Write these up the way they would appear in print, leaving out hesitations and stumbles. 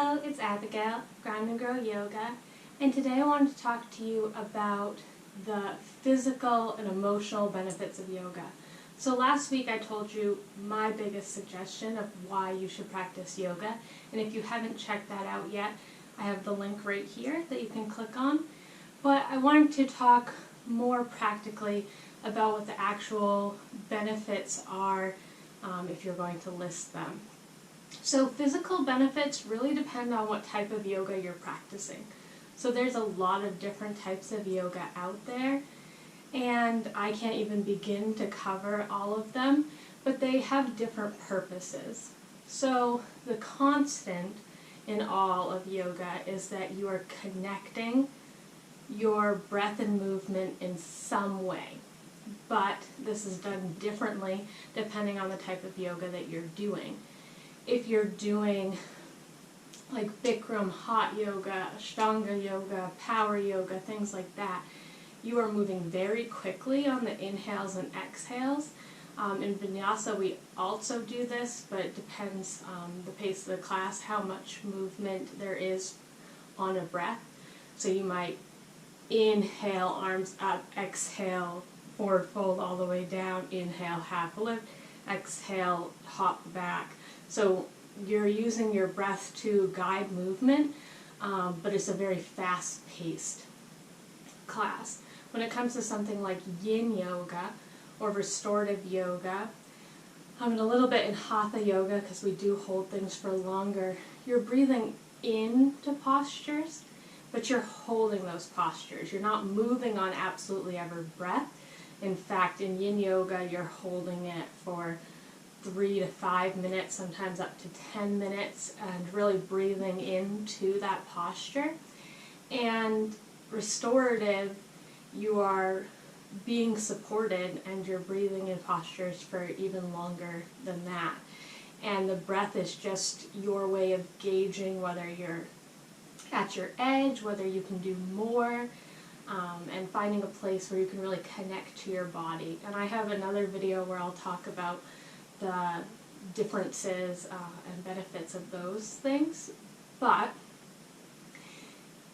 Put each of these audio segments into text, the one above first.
Hello, it's Abigail, Grind and Grow Yoga, and today I wanted to talk to you about the physical and emotional benefits of yoga. So last week I told you my biggest suggestion of why you should practice yoga, and if you haven't checked that out yet, I have the link right here that you can click on. But I wanted to talk more practically about what the actual benefits are if you're going to list them. So physical benefits really depend on what type of yoga you're practicing. So there's a lot of different types of yoga out there, and I can't even begin to cover all of them, but they have different purposes. So the constant in all of yoga is that you are connecting your breath and movement in some way. But this is done differently depending on the type of yoga that you're doing. If you're doing like Bikram, hot yoga, Ashtanga yoga, power yoga, things like that, you are moving very quickly on the inhales and exhales. In Vinyasa we also do this, but it depends the pace of the class, how much movement there is on a breath. So you might inhale, arms up, exhale, forward fold all the way down, inhale, half lift, exhale, hop back. So you're using your breath to guide movement, but it's a very fast-paced class. When it comes to something like yin yoga or restorative yoga, and a little bit in hatha yoga, because we do hold things for longer, you're breathing into postures, but you're holding those postures. You're not moving on absolutely every breath. In fact, in yin yoga, you're holding it for 3 to 5 minutes, sometimes up to 10 minutes, and really breathing into that posture. And restorative, you are being supported and you're breathing in postures for even longer than that. And the breath is just your way of gauging whether you're at your edge, whether you can do more, and finding a place where you can really connect to your body. And I have another video where I'll talk about the differences and benefits of those things. But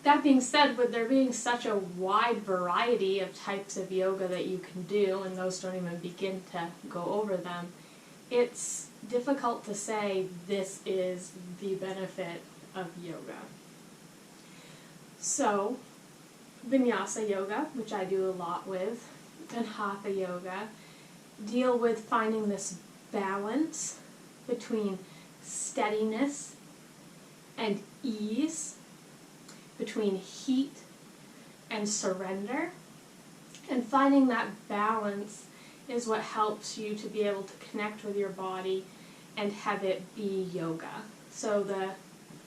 that being said, with there being such a wide variety of types of yoga that you can do, and those don't even begin to go over them, it's difficult to say this is the benefit of yoga. So Vinyasa yoga, which I do a lot with, and Hatha yoga, deal with finding this balance between steadiness and ease, between heat and surrender, and finding that balance is what helps you to be able to connect with your body and have it be yoga. So the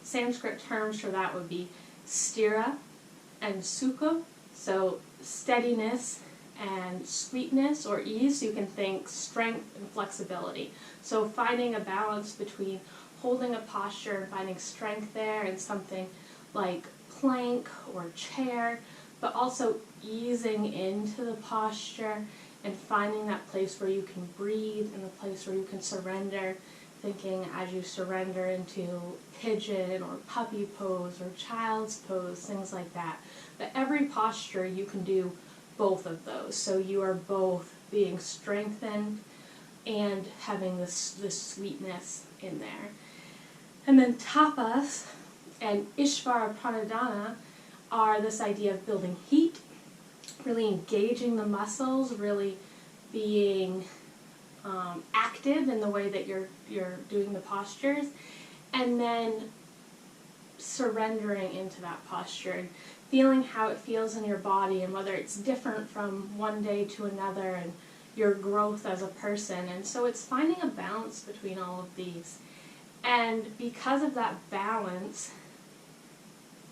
Sanskrit terms for that would be stira and sukha, so steadiness and sweetness or ease. You can think strength and flexibility. So finding a balance between holding a posture and finding strength there in something like plank or chair, but also easing into the posture and finding that place where you can breathe and the place where you can surrender, thinking as you surrender into pigeon or puppy pose or child's pose, things like that. But every posture you can do both of those. So you are both being strengthened and having this sweetness in there. And then tapas and Ishvara Pranadhana are this idea of building heat, really engaging the muscles, really being active in the way that you're doing the postures, and then surrendering into that posture and feeling how it feels in your body and whether it's different from one day to another and your growth as a person. And so it's finding a balance between all of these. And because of that balance,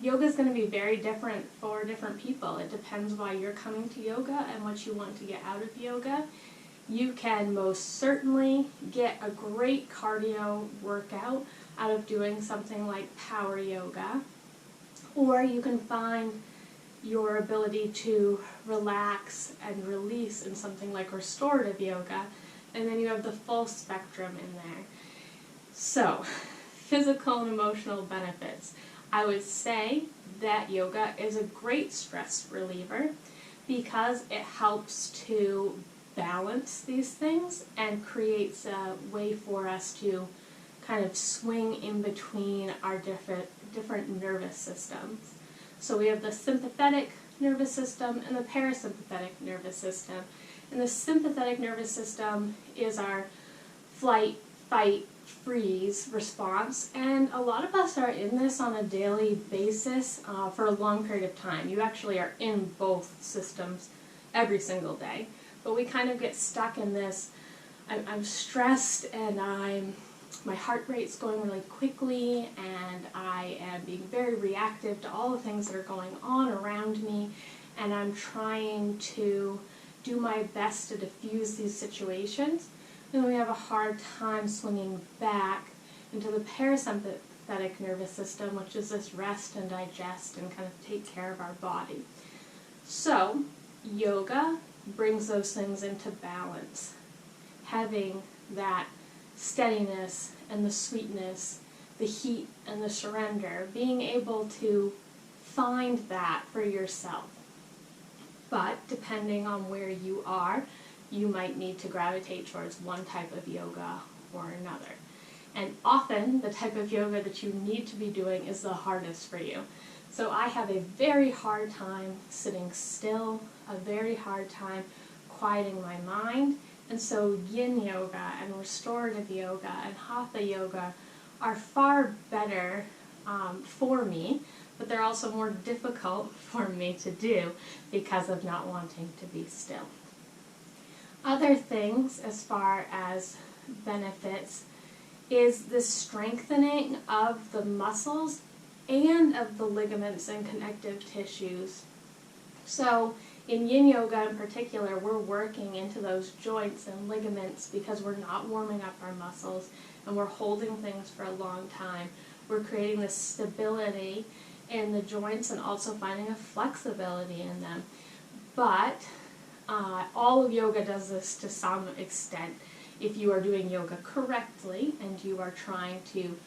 yoga is going to be very different for different people. It depends why you're coming to yoga and what you want to get out of yoga. You can most certainly get a great cardio workout out of doing something like power yoga, or you can find your ability to relax and release in something like restorative yoga, and then you have the full spectrum in there. So physical and emotional benefits. I would say that yoga is a great stress reliever because it helps to balance these things and creates a way for us to kind of swing in between our different nervous systems. So we have the sympathetic nervous system and the parasympathetic nervous system. And the sympathetic nervous system is our flight, fight, freeze response, and a lot of us are in this on a daily basis for a long period of time. You actually are in both systems every single day, but we kind of get stuck in this, I'm stressed and my heart rate's going really quickly and I am being very reactive to all the things that are going on around me, and I'm trying to do my best to diffuse these situations. Then we have a hard time swinging back into the parasympathetic nervous system, which is this rest and digest and kind of take care of our body. So yoga brings those things into balance. Having that steadiness and the sweetness, the heat and the surrender, being able to find that for yourself. But depending on where you are, you might need to gravitate towards one type of yoga or another. And often the type of yoga that you need to be doing is the hardest for you. So I have a very hard time sitting still, a very hard time quieting my mind. And so yin yoga and restorative yoga and hatha yoga are far better for me, but they're also more difficult for me to do because of not wanting to be still. Other things as far as benefits is the strengthening of the muscles and of the ligaments and connective tissues. So in yin yoga in particular, we're working into those joints and ligaments because we're not warming up our muscles and we're holding things for a long time. We're creating this stability in the joints and also finding a flexibility in them. But all of yoga does this to some extent. If you are doing yoga correctly and you are trying to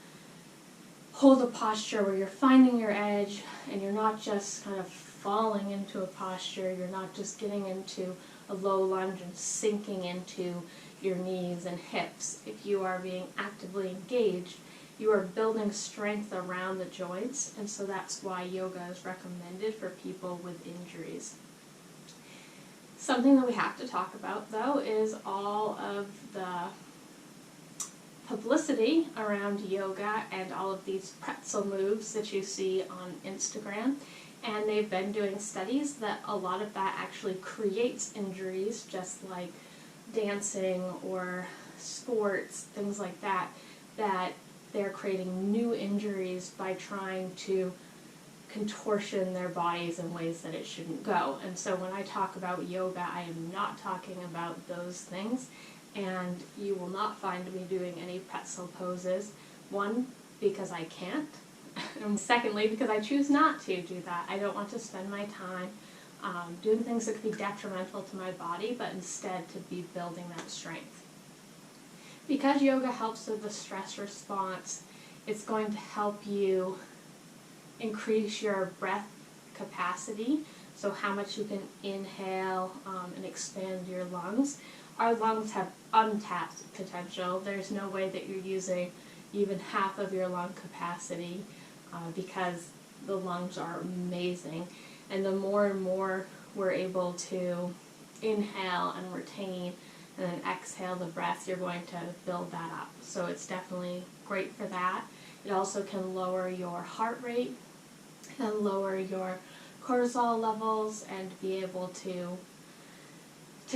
hold a posture where you're finding your edge and you're not just kind of falling into a posture, you're not just getting into a low lunge and sinking into your knees and hips. If you are being actively engaged, you are building strength around the joints, and so that's why yoga is recommended for people with injuries. Something that we have to talk about, though, is all of the publicity around yoga and all of these pretzel moves that you see on Instagram. And they've been doing studies that a lot of that actually creates injuries, just like dancing or sports, things like that, that they're creating new injuries by trying to contortion their bodies in ways that it shouldn't go. And so when I talk about yoga, I am not talking about those things, and you will not find me doing any pretzel poses. One, because I can't, and secondly, because I choose not to do that. I don't want to spend my time doing things that could be detrimental to my body, but instead to be building that strength. Because yoga helps with the stress response, it's going to help you increase your breath capacity, so how much you can inhale and expand your lungs. Our lungs have untapped potential. There's no way that you're using even half of your lung capacity because the lungs are amazing. And the more and more we're able to inhale and retain and then exhale the breath, you're going to build that up. So it's definitely great for that. It also can lower your heart rate and lower your cortisol levels and be able to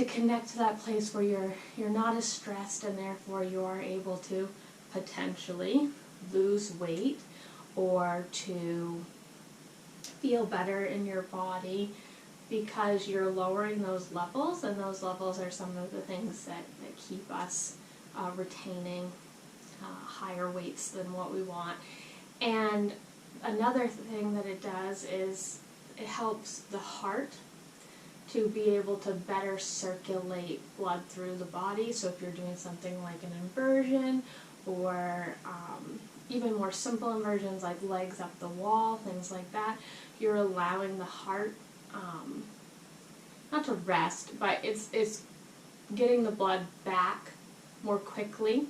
connect to that place where you're not as stressed, and therefore you are able to potentially lose weight or to feel better in your body because you're lowering those levels, and those levels are some of the things that keep us retaining higher weights than what we want. And another thing that it does is it helps the heart to be able to better circulate blood through the body. So if you're doing something like an inversion or even more simple inversions like legs up the wall, things like that, you're allowing the heart not to rest, but it's getting the blood back more quickly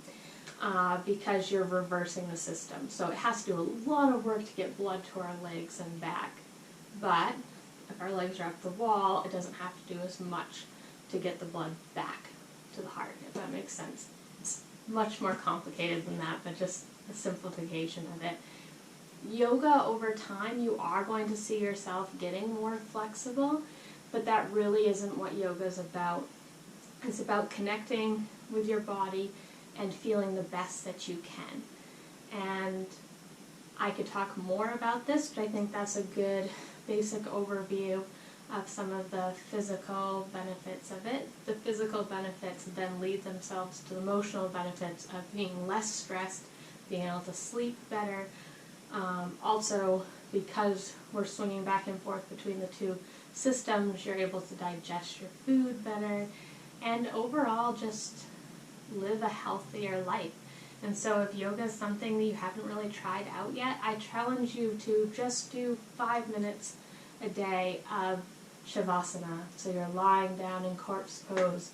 because you're reversing the system. So it has to do a lot of work to get blood to our legs and back. But if our legs are up the wall, it doesn't have to do as much to get the blood back to the heart, if that makes sense. It's much more complicated than that, but just a simplification of it. Yoga, over time, you are going to see yourself getting more flexible, but that really isn't what yoga is about. It's about connecting with your body and feeling the best that you can. And I could talk more about this, but I think that's a good basic overview of some of the physical benefits of it. The physical benefits then lead themselves to the emotional benefits of being less stressed, being able to sleep better. Also, because we're swinging back and forth between the two systems, you're able to digest your food better, and overall just live a healthier life. And so if yoga is something that you haven't really tried out yet, I challenge you to just do 5 minutes a day of Shavasana, so you're lying down in corpse pose,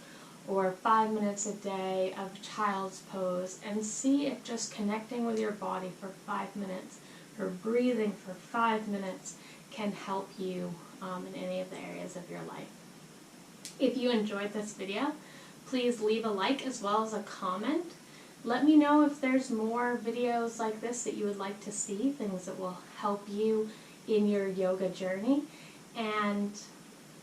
or 5 minutes a day of child's pose, and see if just connecting with your body for 5 minutes or breathing for 5 minutes can help you in any of the areas of your life. If you enjoyed this video, please leave a like as well as a comment. Let me know if there's more videos like this that you would like to see, things that will help you in your yoga journey. And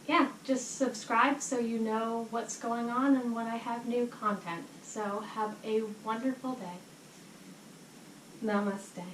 yeah, just subscribe so you know what's going on and when I have new content. So have a wonderful day. Namaste.